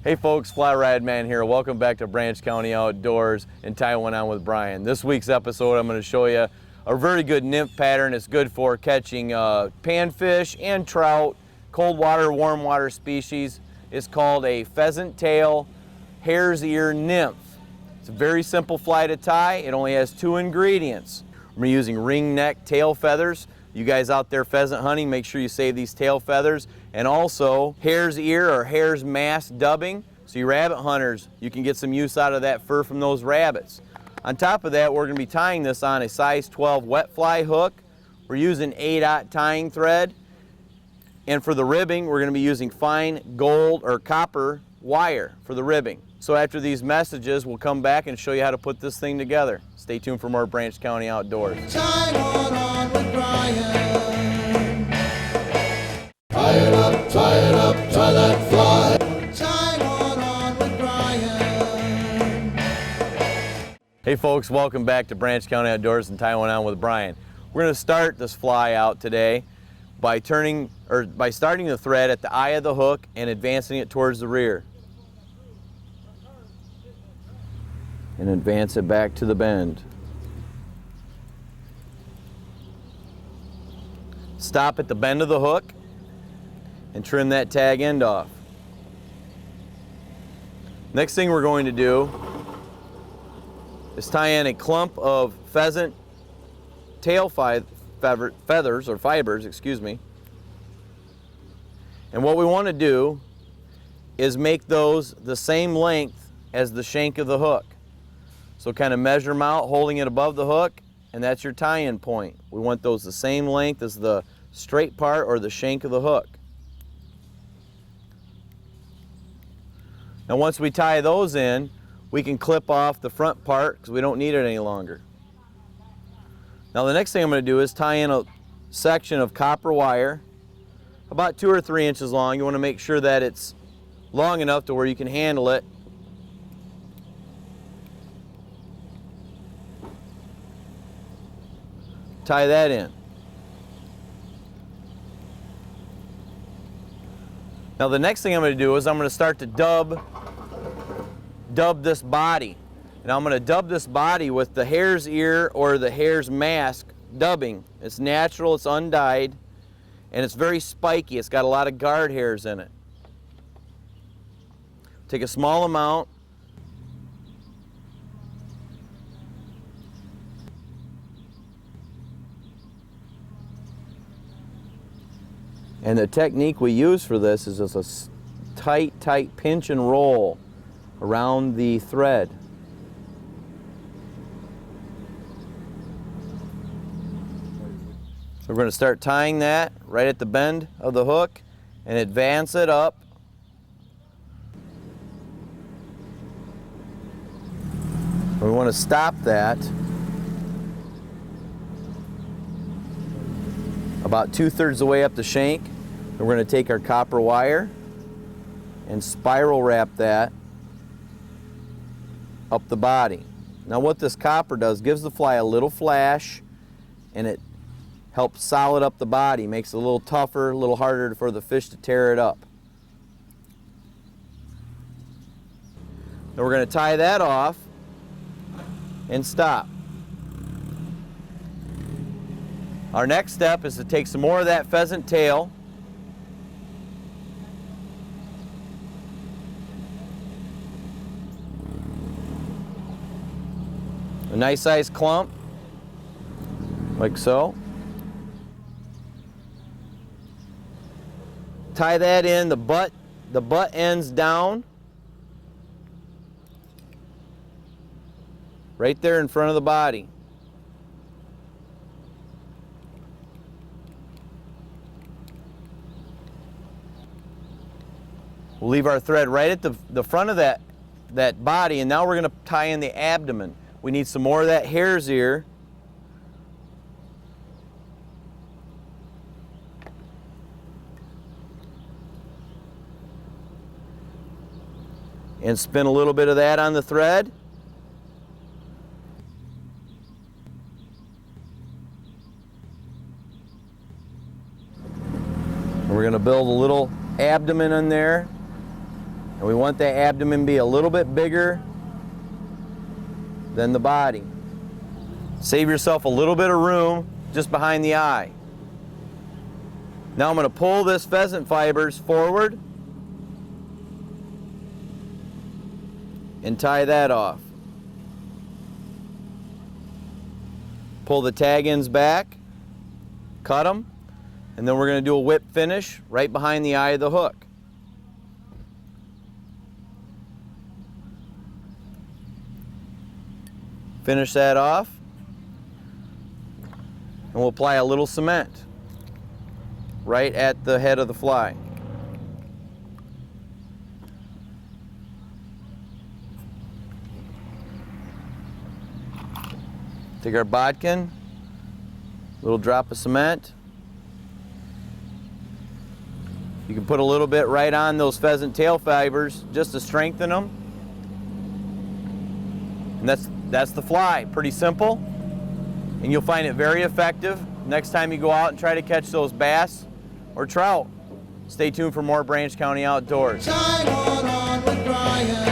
Hey folks, FLYRODman here. Welcome back to Branch County Outdoors and Tie One On with Brian. This week's episode I'm going to show you a very good nymph pattern. It's good for catching panfish and trout, cold water, warm water species. It's called a pheasant tail hare's ear nymph. It's a very simple fly to tie. It only has 2 ingredients. We're using ring neck tail feathers. You guys out there pheasant hunting, make sure you save these tail feathers. And also hare's ear or hare's mask dubbing. So you rabbit hunters, you can get some use out of that fur from those rabbits. On top of that, we're going to be tying this on a size 12 wet fly hook. We're using 8/0 tying thread. And for the ribbing, we're going to be using fine gold or copper wire for the ribbing. So after these messages, we'll come back and show you how to put this thing together. Stay tuned for more Branch County Outdoors. Tie one on with Brian. Tie it up, tie that fly. Tie one on with Brian. Hey folks, welcome back to Branch County Outdoors and Tie One On with Brian. We're going to start this fly out today by starting the thread at the eye of the hook and advancing it towards the rear. And advance it back to the bend. Stop at the bend of the hook and trim that tag end off. Next thing we're going to do is tie in a clump of pheasant tail feathers or fibers, excuse me. And what we want to do is make those the same length as the shank of the hook. So kind of measure them out, holding it above the hook, and that's your tie-in point. We want those the same length as the straight part or the shank of the hook. Now once we tie those in, we can clip off the front part because we don't need it any longer. Now the next thing I'm going to do is tie in a section of copper wire, about 2 or 3 inches long. You want to make sure that it's long enough to where you can handle it. Tie that in. Now the next thing I'm going to do is I'm going to start to dub this body. And I'm going to dub this body with the hare's ear or the hare's mask dubbing. It's natural, it's undyed, and it's very spiky. It's got a lot of guard hairs in it. Take a small amount. And the technique we use for this is just a tight pinch and roll around the thread. So we're going to start tying that right at the bend of the hook and advance it up. We want to stop that about 2/3 the way up the shank. And we're going to take our copper wire and spiral wrap that up the body. Now what this copper does, gives the fly a little flash, and it helps solid up the body, makes it a little tougher, a little harder for the fish to tear it up. Now we're going to tie that off and stop. Our next step is to take some more of that pheasant tail a nice sized clump, like so. Tie that in, the butt ends down, right there in front of the body. We'll leave our thread right at the front of that body, and now we're going to tie in the abdomen. We need some more of that hare's ear. And spin a little bit of that on the thread. And we're going to build a little abdomen in there. And we want the abdomen be a little bit bigger than the body. Save yourself a little bit of room just behind the eye. Now I'm going to pull this pheasant fibers forward and tie that off. Pull the tag ends back, cut them, and then we're going to do a whip finish right behind the eye of the hook. Finish that off, and we'll apply a little cement right at the head of the fly. Take our bodkin, little drop of cement. You can put a little bit right on those pheasant tail fibers just to strengthen them. And that's the fly. Pretty simple, and you'll find it very effective next time you go out and try to catch those bass or trout. Stay tuned for more Branch County Outdoors. Time on with Brian.